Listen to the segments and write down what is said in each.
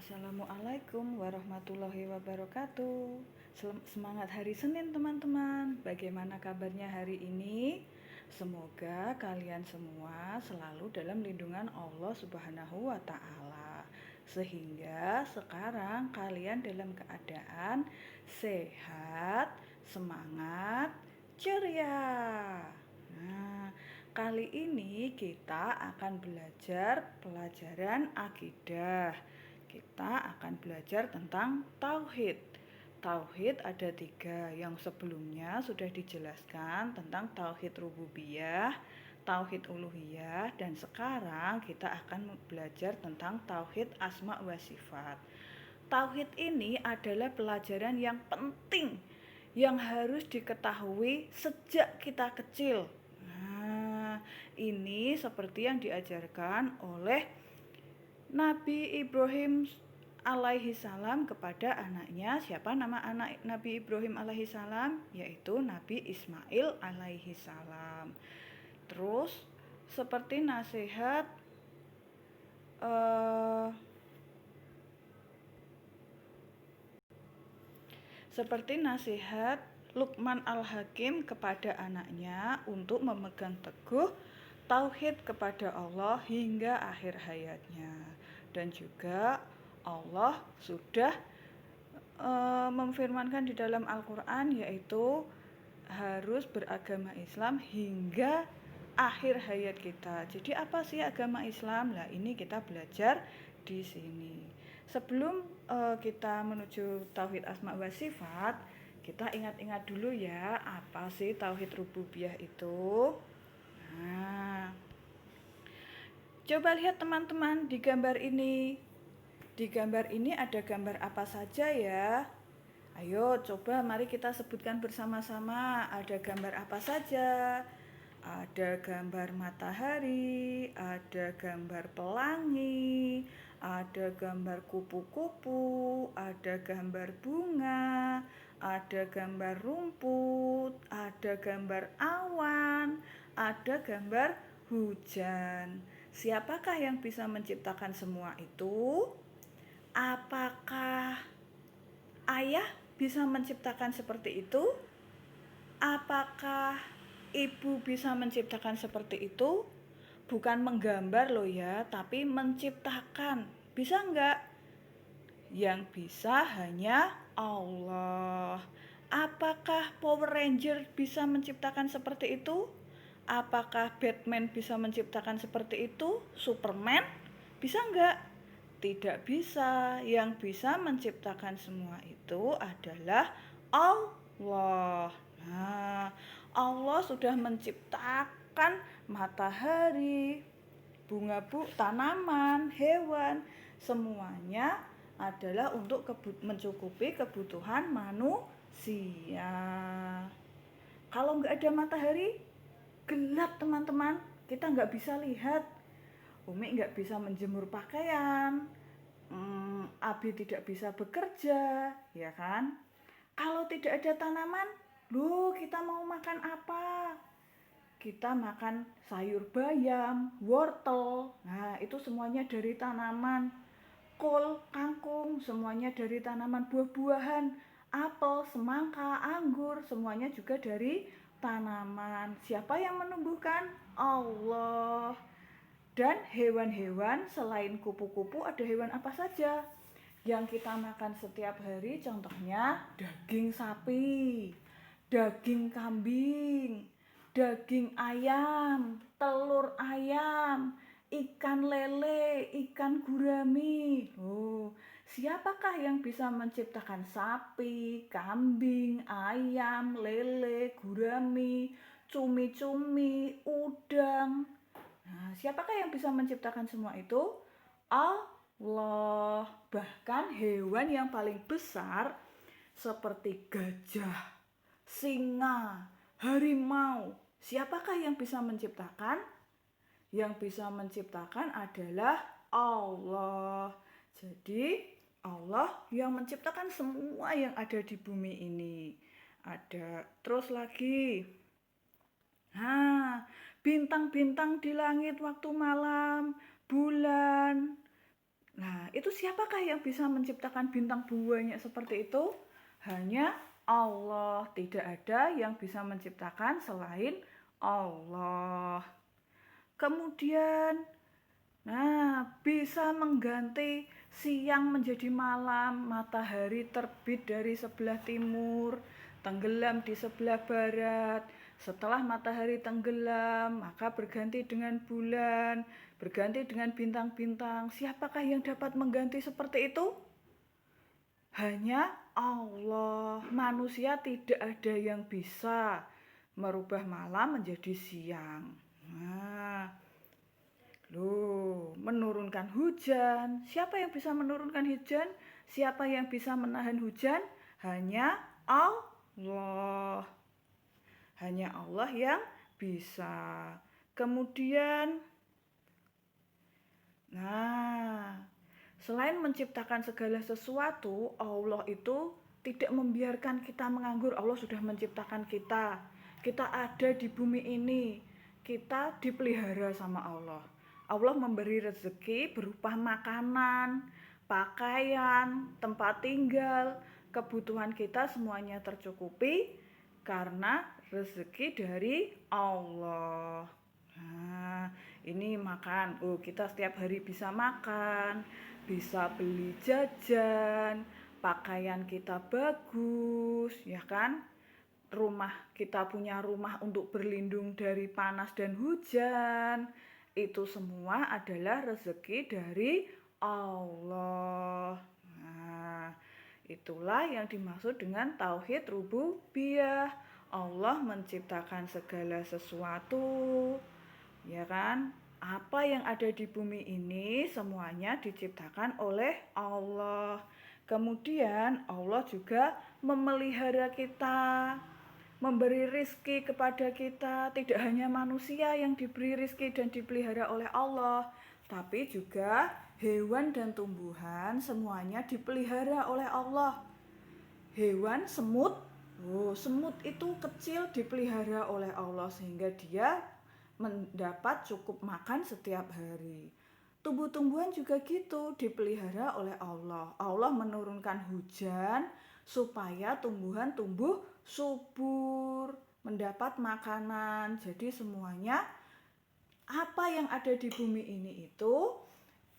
Assalamualaikum warahmatullahi wabarakatuh. Semangat hari Senin teman-teman. Bagaimana kabarnya hari ini? Semoga kalian semua selalu dalam lindungan Allah Subhanahu wa Ta'ala, sehingga sekarang kalian dalam keadaan sehat, semangat, ceria. Nah, kali ini kita akan belajar pelajaran akidah. Kita akan belajar tentang tauhid. Tauhid ada 3, yang sebelumnya sudah dijelaskan tentang tauhid rububiyah, tauhid uluhiyah, dan sekarang kita akan belajar tentang tauhid asma wa sifat. Tauhid ini adalah pelajaran yang penting yang harus diketahui sejak kita kecil. Nah, ini seperti yang diajarkan oleh Nabi Ibrahim alaihi salam kepada anaknya. Siapa nama anak Nabi Ibrahim alaihi salam? Yaitu Nabi Ismail alaihi salam. Terus seperti nasihat Luqman Al-Hakim kepada anaknya untuk memegang teguh tauhid kepada Allah hingga akhir hayatnya. Dan juga Allah sudah memfirmankan di dalam Al-Quran, yaitu harus beragama Islam hingga akhir hayat kita. Jadi apa sih agama Islam? Nah, ini kita belajar di sini. Sebelum kita menuju tauhid asma wa sifat, kita ingat-ingat dulu ya, apa sih tauhid rububiyah itu? Nah, coba lihat teman-teman di gambar ini. Di gambar ini ada gambar apa saja ya? Ayo coba mari kita sebutkan bersama-sama. Ada gambar apa saja? Ada gambar matahari, ada gambar pelangi, ada gambar kupu-kupu, ada gambar bunga, ada gambar rumput, ada gambar awan, ada gambar hujan. Siapakah yang bisa menciptakan semua itu? Apakah ayah bisa menciptakan seperti itu? Apakah ibu bisa menciptakan seperti itu? Bukan menggambar loh ya, tapi menciptakan. Bisa enggak? Yang bisa hanya Allah. Apakah Power Ranger bisa menciptakan seperti itu? Apakah Batman bisa menciptakan seperti itu? Superman? Bisa enggak? Tidak bisa. Yang bisa menciptakan semua itu adalah Allah. Nah, Allah sudah menciptakan matahari, tanaman, hewan, semuanya adalah untuk mencukupi kebutuhan manusia. Kalau nggak ada matahari, gelap teman-teman, kita nggak bisa lihat. Umi nggak bisa menjemur pakaian, Abi tidak bisa bekerja, ya kan? Kalau tidak ada tanaman, kita mau makan apa? Kita makan sayur bayam, wortel, nah itu semuanya dari tanaman. Kol, kangkung, semuanya dari tanaman. Buah-buahan, apel, semangka, anggur, semuanya juga dari tanaman. Siapa yang menumbuhkan? Allah. Dan hewan-hewan selain kupu-kupu, ada hewan apa saja yang kita makan setiap hari? Contohnya daging sapi, daging kambing, daging ayam, telur ayam, ikan lele, ikan gurami. Siapakah yang bisa menciptakan sapi, kambing, ayam, lele, gurami, cumi-cumi, udang? Nah, siapakah yang bisa menciptakan semua itu? Allah. Bahkan hewan yang paling besar seperti gajah, singa, harimau, siapakah yang bisa menciptakan? Yang bisa menciptakan adalah Allah. Jadi Allah yang menciptakan semua yang ada di bumi ini. Terus lagi, bintang-bintang di langit waktu malam, bulan. Nah, Itu siapakah yang bisa menciptakan bintang banyak seperti itu? Hanya Allah. Tidak ada yang bisa menciptakan selain Allah. Kemudian, bisa mengganti siang menjadi malam, matahari terbit dari sebelah timur, tenggelam di sebelah barat. Setelah matahari tenggelam, maka berganti dengan bulan, berganti dengan bintang-bintang. Siapakah yang dapat mengganti seperti itu? Hanya Allah. Manusia tidak ada yang bisa merubah malam menjadi siang. Menurunkan hujan. Siapa yang bisa menurunkan hujan? Siapa yang bisa menahan hujan? Hanya Allah. Hanya Allah yang bisa. Kemudian, selain menciptakan segala sesuatu, Allah itu tidak membiarkan kita menganggur. Allah sudah menciptakan kita. Kita ada di bumi ini. Kita dipelihara sama Allah. Allah memberi rezeki berupa makanan, pakaian, tempat tinggal, kebutuhan kita semuanya tercukupi karena rezeki dari Allah. Ini makan. Kita setiap hari bisa makan, bisa beli jajan, pakaian kita bagus, ya kan? Kita punya rumah untuk berlindung dari panas dan hujan. Itu semua adalah rezeki dari Allah. Itulah yang dimaksud dengan tauhid rububiyah. Allah menciptakan segala sesuatu, ya kan? Apa yang ada di bumi ini semuanya diciptakan oleh Allah. Kemudian Allah juga memelihara kita, memberi rizki kepada kita. Tidak hanya manusia yang diberi rizki dan dipelihara oleh Allah, tapi juga hewan dan tumbuhan semuanya dipelihara oleh Allah. Hewan semut, semut itu kecil dipelihara oleh Allah sehingga dia mendapat cukup makan setiap hari. Tumbuh-tumbuhan juga gitu, dipelihara oleh Allah. Allah menurunkan hujan supaya tumbuhan tumbuh subur, mendapat makanan. Jadi semuanya apa yang ada di bumi ini itu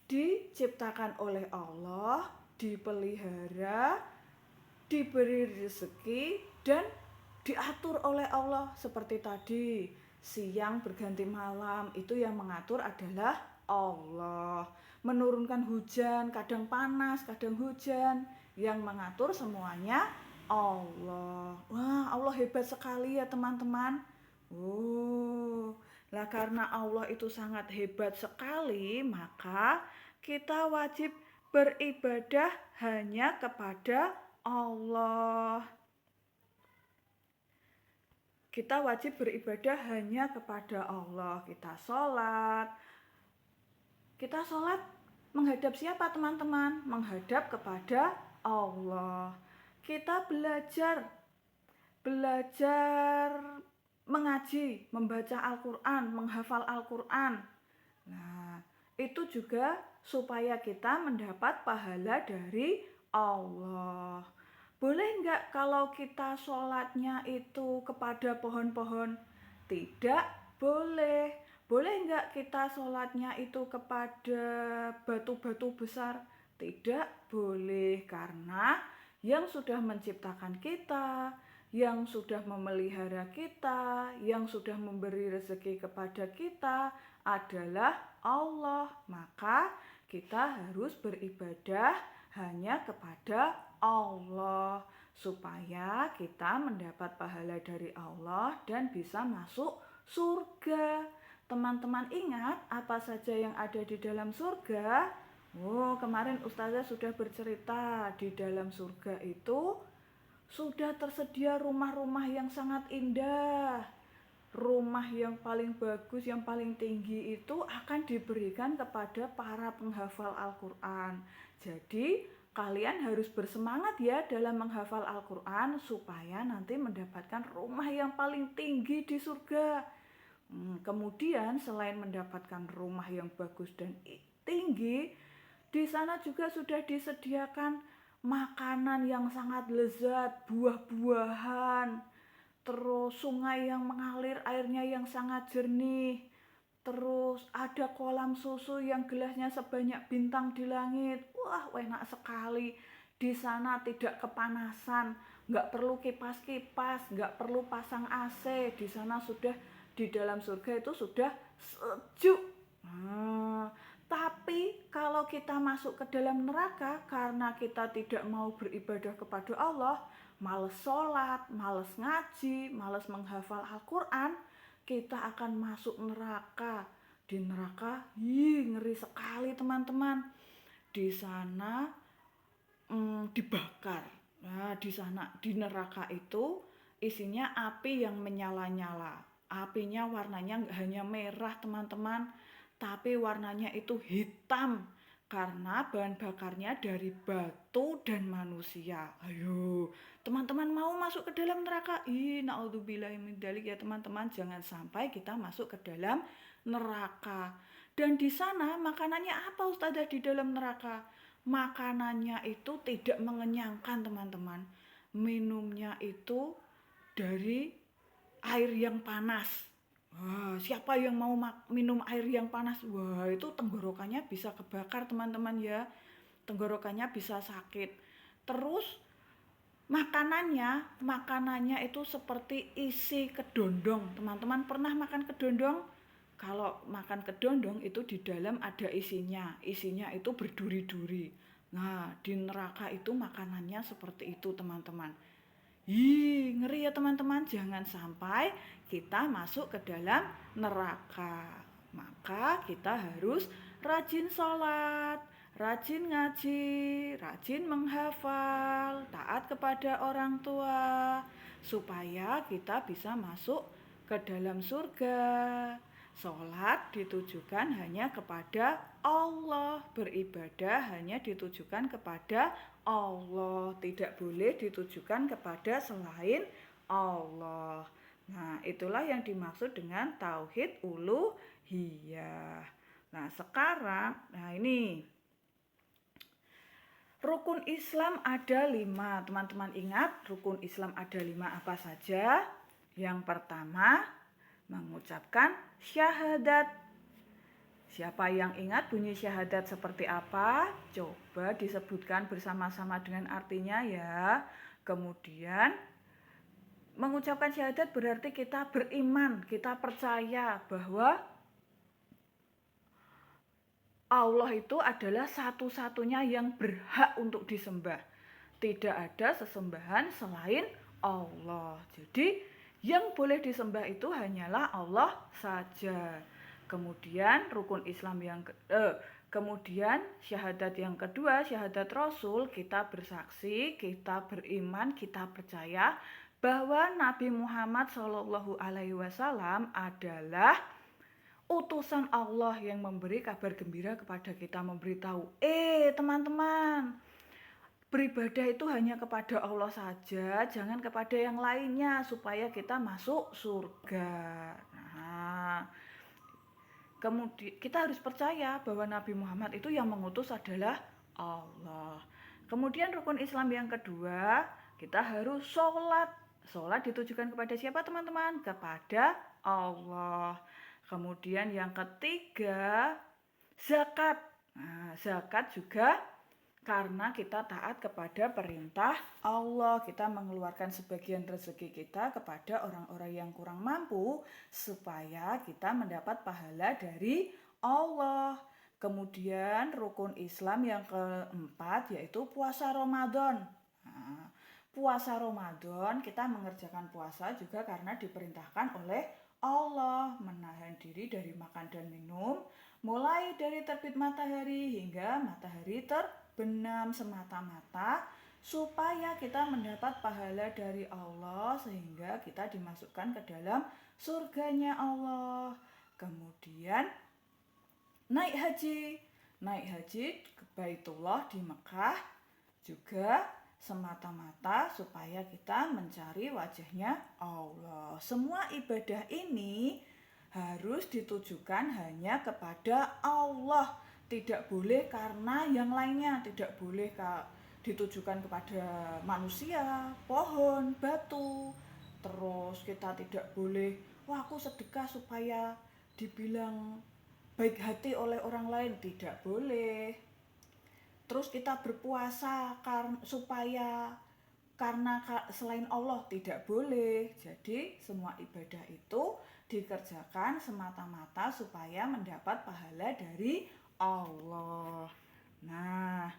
diciptakan oleh Allah, dipelihara, diberi rezeki dan diatur oleh Allah. Seperti tadi, siang berganti malam, itu yang mengatur adalah Allah. Menurunkan hujan, kadang panas, kadang hujan, yang mengatur semuanya Allah. Wah, Allah hebat sekali ya teman-teman. Karena Allah itu sangat hebat sekali, maka kita wajib beribadah hanya kepada Allah. Kita wajib beribadah hanya kepada Allah. Kita sholat menghadap siapa teman-teman? Menghadap kepada Allah. Kita belajar mengaji, membaca Al-Quran, menghafal Al-Quran. Itu juga supaya kita mendapat pahala dari Allah. Boleh enggak kalau kita sholatnya itu kepada pohon-pohon? Tidak boleh. Boleh enggak kita sholatnya itu kepada batu-batu besar? Tidak boleh, karena yang sudah menciptakan kita, yang sudah memelihara kita, yang sudah memberi rezeki kepada kita adalah Allah. Maka kita harus beribadah hanya kepada Allah supaya kita mendapat pahala dari Allah dan bisa masuk surga. Teman-teman ingat apa saja yang ada di dalam surga? Kemarin Ustazah sudah bercerita, di dalam surga itu sudah tersedia rumah-rumah yang sangat indah. Rumah yang paling bagus, yang paling tinggi itu akan diberikan kepada para penghafal Al-Quran. Jadi kalian harus bersemangat ya dalam menghafal Al-Quran supaya nanti mendapatkan rumah yang paling tinggi di surga. Kemudian selain mendapatkan rumah yang bagus dan tinggi, Di sana juga sudah disediakan makanan yang sangat lezat, buah-buahan, terus sungai yang mengalir airnya yang sangat jernih, terus ada kolam susu yang gelasnya sebanyak bintang di langit. Wah, enak sekali. Di sana tidak kepanasan, nggak perlu kipas-kipas, nggak perlu pasang AC. Di sana sudah, di dalam surga itu sudah sejuk. Tapi kalau kita masuk ke dalam neraka karena kita tidak mau beribadah kepada Allah, males sholat, males ngaji, males menghafal Al-Quran, kita akan masuk neraka. Di neraka, ngeri sekali teman-teman. Di sana dibakar. Nah, di sana di neraka itu isinya api yang menyala-nyala. Apinya warnanya nggak hanya merah teman-teman, tapi warnanya itu hitam karena bahan bakarnya dari batu dan manusia. Ayo, teman-teman mau masuk ke dalam neraka? Naudzubillahi min dzalik ya teman-teman, jangan sampai kita masuk ke dalam neraka. Dan di sana makanannya apa Ustazah di dalam neraka? Makanannya itu tidak mengenyangkan teman-teman. Minumnya itu dari air yang panas. Wah, siapa yang mau minum air yang panas? Wah, itu tenggorokannya bisa kebakar teman-teman ya. Tenggorokannya bisa sakit. Terus makanannya itu seperti isi kedondong. Teman-teman pernah makan kedondong? Kalau makan kedondong itu di dalam ada isinya. Isinya itu berduri-duri. Nah, di neraka itu makanannya seperti itu teman-teman. Ngeri ya teman-teman, jangan sampai kita masuk ke dalam neraka. Maka kita harus rajin sholat, rajin ngaji, rajin menghafal, taat kepada orang tua, supaya kita bisa masuk ke dalam surga. Sholat ditujukan hanya kepada Allah, beribadah hanya ditujukan kepada Allah, tidak boleh ditujukan kepada selain Allah. Nah, itulah yang dimaksud dengan tauhid uluhiyah. Nah, sekarang, ini rukun Islam ada 5. Teman-teman ingat rukun Islam ada 5 apa saja? Yang pertama, mengucapkan syahadat. Siapa yang ingat bunyi syahadat seperti apa? Coba disebutkan bersama-sama dengan artinya ya. Kemudian mengucapkan syahadat berarti kita beriman, kita percaya bahwa Allah itu adalah satu-satunya yang berhak untuk disembah. Tidak ada sesembahan selain Allah. Jadi yang boleh disembah itu hanyalah Allah saja. Kemudian rukun Islam kemudian syahadat yang kedua, syahadat Rasul, kita bersaksi, kita beriman, kita percaya bahwa Nabi Muhammad SAW adalah utusan Allah yang memberi kabar gembira kepada kita, memberitahu, teman-teman, beribadah itu hanya kepada Allah saja, jangan kepada yang lainnya supaya kita masuk surga. Nah, kemudian kita harus percaya bahwa Nabi Muhammad itu yang mengutus adalah Allah. Kemudian rukun Islam yang kedua, kita harus sholat. Sholat ditujukan kepada siapa teman-teman? Kepada Allah. Kemudian yang ketiga, zakat. Nah, zakat juga karena kita taat kepada perintah Allah, kita mengeluarkan sebagian rezeki kita kepada orang-orang yang kurang mampu supaya kita mendapat pahala dari Allah. Kemudian rukun Islam yang keempat yaitu puasa Ramadan. Nah, puasa Ramadan kita mengerjakan puasa juga karena diperintahkan oleh Allah, menahan diri dari makan dan minum mulai dari terbit matahari hingga matahari terbenam semata-mata supaya kita mendapat pahala dari Allah sehingga kita dimasukkan ke dalam surganya Allah. Kemudian naik haji ke Baitullah di Mekah juga semata-mata supaya kita mencari wajahnya Allah. Semua ibadah ini harus ditujukan hanya kepada Allah, Tidak boleh karena yang lainnya, tidak boleh ditujukan kepada manusia, pohon, batu. Terus kita tidak boleh, wah aku sedekah supaya dibilang baik hati oleh orang lain, tidak boleh. Terus kita berpuasa supaya karena selain Allah, tidak boleh. Jadi semua ibadah itu dikerjakan semata-mata supaya mendapat pahala dari Allah. Nah,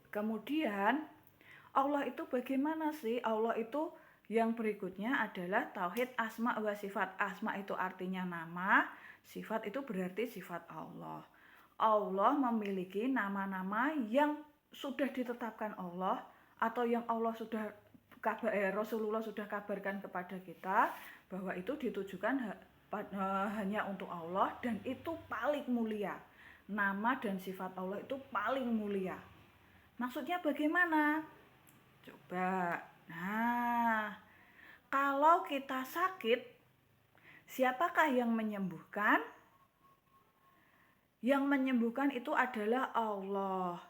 kemudian Allah itu bagaimana sih? Allah itu yang berikutnya adalah tauhid asma wa sifat. Asma itu artinya nama, sifat itu berarti sifat Allah. Allah memiliki nama-nama yang sudah ditetapkan Allah atau yang Allah sudah Rasulullah sudah kabarkan kepada kita bahwa itu ditujukan hanya untuk Allah dan itu paling mulia. Nama dan sifat Allah itu paling mulia. Maksudnya bagaimana? Coba. Nah, kalau kita sakit, siapakah yang menyembuhkan? Yang menyembuhkan itu adalah Allah.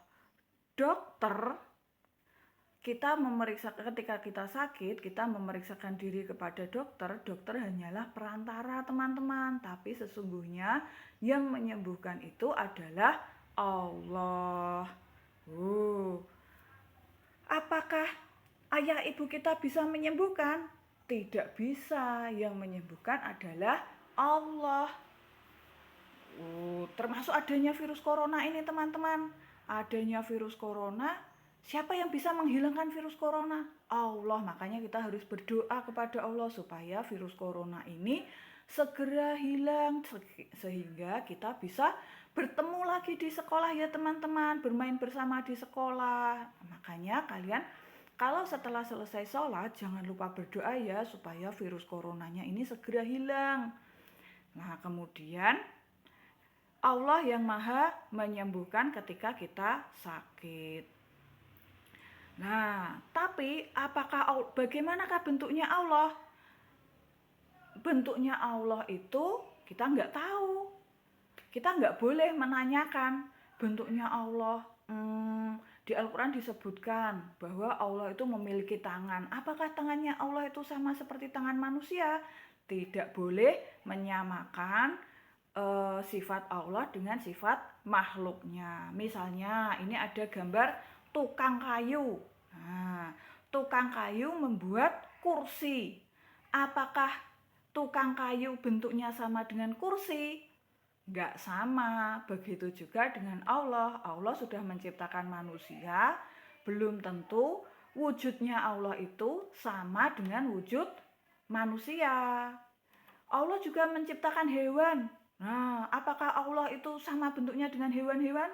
Dokter, ketika kita sakit, kita memeriksakan diri kepada dokter. Dokter hanyalah perantara, teman-teman, tapi sesungguhnya yang menyembuhkan itu adalah Allah. Apakah ayah ibu kita bisa menyembuhkan? Tidak bisa. Yang menyembuhkan adalah Allah. Termasuk adanya virus corona ini, teman-teman. Adanya virus corona, siapa yang bisa menghilangkan virus corona? Allah. Makanya kita harus berdoa kepada Allah supaya virus corona ini segera hilang sehingga kita bisa bertemu lagi di sekolah ya teman-teman, bermain bersama di sekolah. Makanya kalian kalau setelah selesai sholat jangan lupa berdoa ya supaya virus coronanya ini segera hilang. Nah, kemudian Allah yang maha menyembuhkan ketika kita sakit. Nah, tapi bagaimanakah bentuknya Allah? Bentuknya Allah itu kita nggak tahu. Kita nggak boleh menanyakan bentuknya Allah. Di Al-Quran disebutkan bahwa Allah itu memiliki tangan. Apakah tangannya Allah itu sama seperti tangan manusia? Tidak boleh menyamakan sifat Allah dengan sifat makhluknya. Misalnya ini ada gambar tukang kayu. Nah, tukang kayu membuat kursi. Apakah tukang kayu bentuknya sama dengan kursi? Enggak sama. Begitu juga dengan Allah. Allah sudah menciptakan manusia, belum tentu wujudnya Allah itu sama dengan wujud manusia. Allah juga menciptakan hewan. Nah, apakah Allah itu sama bentuknya dengan hewan-hewan?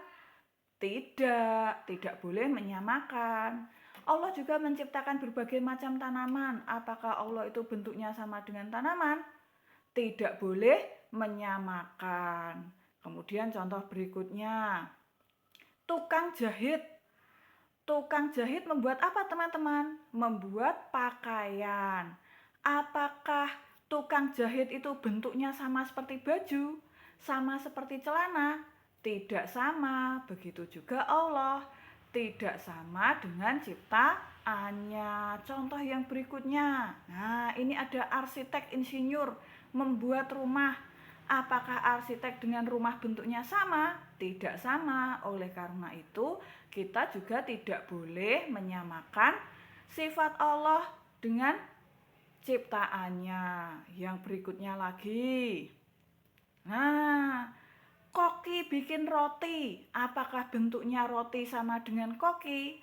Tidak boleh menyamakan. Allah juga menciptakan berbagai macam tanaman. Apakah Allah itu bentuknya sama dengan tanaman? Tidak boleh menyamakan. Kemudian contoh berikutnya, tukang jahit. Tukang jahit membuat apa teman-teman? Membuat pakaian. Apakah tukang jahit itu bentuknya sama seperti baju? Sama seperti celana? Tidak sama. Begitu juga Allah. Tidak sama dengan ciptaannya. Contoh yang berikutnya. Nah, ini ada arsitek insinyur membuat rumah. Apakah arsitek dengan rumah bentuknya sama? Tidak sama. Oleh karena itu, kita juga tidak boleh menyamakan sifat Allah dengan ciptaannya. Yang berikutnya lagi. Nah, koki bikin roti. Apakah bentuknya roti sama dengan koki?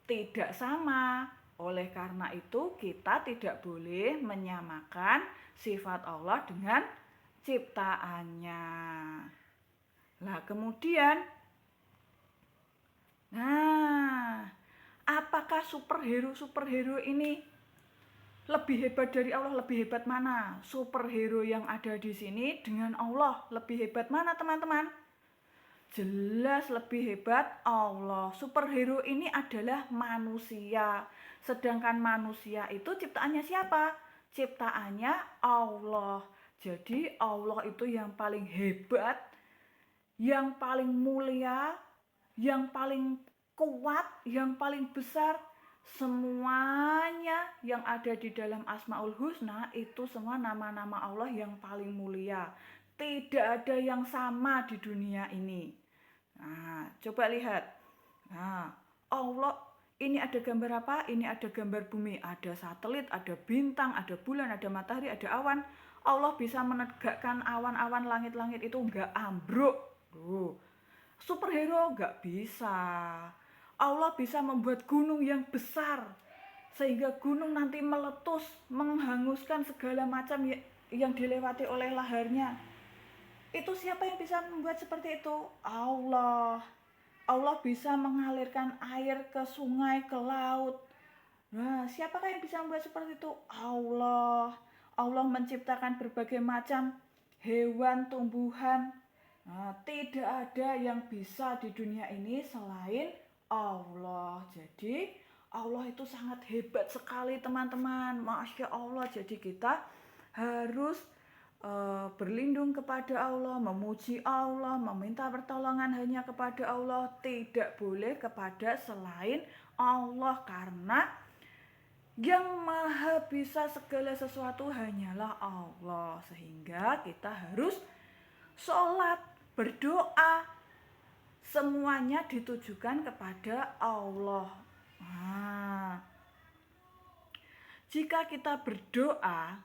Tidak sama. Oleh karena itu, kita tidak boleh menyamakan sifat Allah dengan ciptaannya. Nah, kemudian, apakah superhero ini lebih hebat dari Allah? Lebih hebat mana? Superhero yang ada di sini dengan Allah lebih hebat mana, teman-teman? Jelas lebih hebat Allah. Superhero ini adalah manusia. Sedangkan manusia itu ciptaannya siapa? Ciptaannya Allah. Jadi Allah itu yang paling hebat yang paling mulia, yang paling kuat, yang paling besar. Semuanya yang ada di dalam Asmaul Husna itu semua nama-nama Allah yang paling mulia. Tidak ada yang sama di dunia ini. Nah, coba lihat. Nah, Allah ini ada gambar apa? Ini ada gambar bumi, ada satelit, ada bintang, ada bulan, ada matahari, ada awan. Allah bisa menegakkan awan-awan langit-langit itu enggak ambruk. Superhero enggak bisa. Allah bisa membuat gunung yang besar sehingga gunung nanti meletus, menghanguskan segala macam yang dilewati oleh laharnya. Itu siapa yang bisa membuat seperti itu? Allah. Allah bisa mengalirkan air ke sungai, ke laut. Nah, siapakah yang bisa membuat seperti itu? Allah. Allah menciptakan berbagai macam hewan, tumbuhan. Nah, tidak ada yang bisa di dunia ini selain Allah. Jadi, Allah itu sangat hebat sekali, teman-teman. Masya Allah. Jadi, kita harus berlindung kepada Allah, memuji Allah, meminta pertolongan hanya kepada Allah, tidak boleh kepada selain Allah, karena yang maha bisa segala sesuatu hanyalah Allah. Sehingga kita harus sholat, berdoa, semuanya ditujukan kepada Allah. Nah, jika kita berdoa,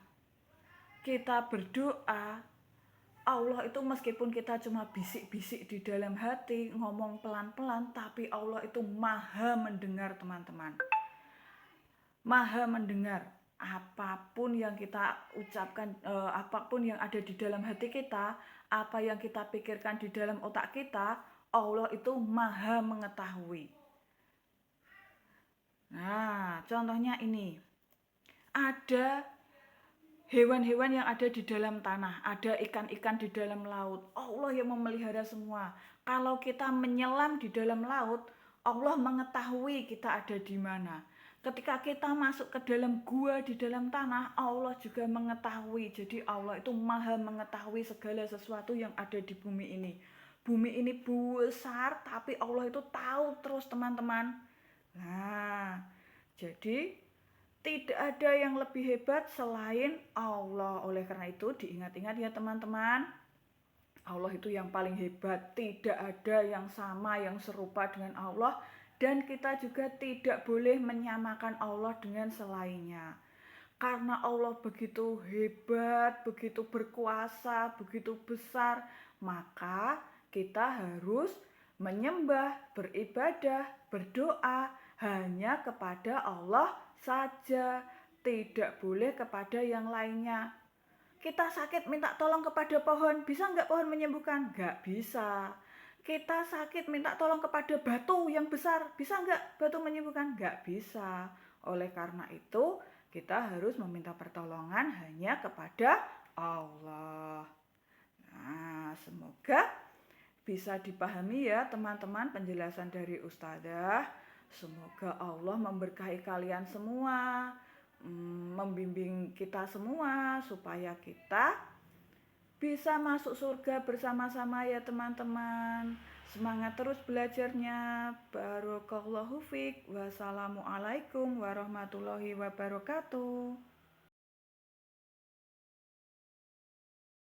Allah itu meskipun kita cuma bisik-bisik di dalam hati, ngomong pelan-pelan, tapi Allah itu maha mendengar, teman-teman. Maha mendengar apapun yang kita ucapkan, apapun yang ada di dalam hati kita, apa yang kita pikirkan di dalam otak kita, Allah itu maha mengetahui. Nah, contohnya ini. Ada hewan-hewan yang ada di dalam tanah, ada ikan-ikan di dalam laut. Allah yang memelihara semua. Kalau kita menyelam di dalam laut, Allah mengetahui kita ada di mana. Ketika kita masuk ke dalam gua di dalam tanah, Allah juga mengetahui. Jadi Allah itu maha mengetahui segala sesuatu yang ada di bumi ini. Bumi ini besar, tapi Allah itu tahu terus, teman-teman. Nah, jadi tidak ada yang lebih hebat selain Allah. Oleh karena itu diingat-ingat ya, teman-teman. Allah itu yang paling hebat. Tidak ada yang sama, yang serupa dengan Allah. Dan kita juga tidak boleh menyamakan Allah dengan selainnya. Karena Allah begitu hebat, begitu berkuasa, begitu besar, maka kita harus menyembah, beribadah, berdoa hanya kepada Allah saja, tidak boleh kepada yang lainnya. Kita sakit minta tolong kepada pohon, bisa nggak pohon menyembuhkan? Nggak bisa. Kita sakit minta tolong kepada batu yang besar, bisa nggak batu menyembuhkan? Nggak bisa. Oleh karena itu, kita harus meminta pertolongan hanya kepada Allah. Nah, semoga bisa dipahami ya, teman-teman, penjelasan dari Ustadzah. Semoga Allah memberkahi kalian semua, membimbing kita semua supaya kita bisa masuk surga bersama-sama ya, teman-teman. Semangat terus belajarnya. Barakallahu fiik. Wassalamualaikum warahmatullahi wabarakatuh.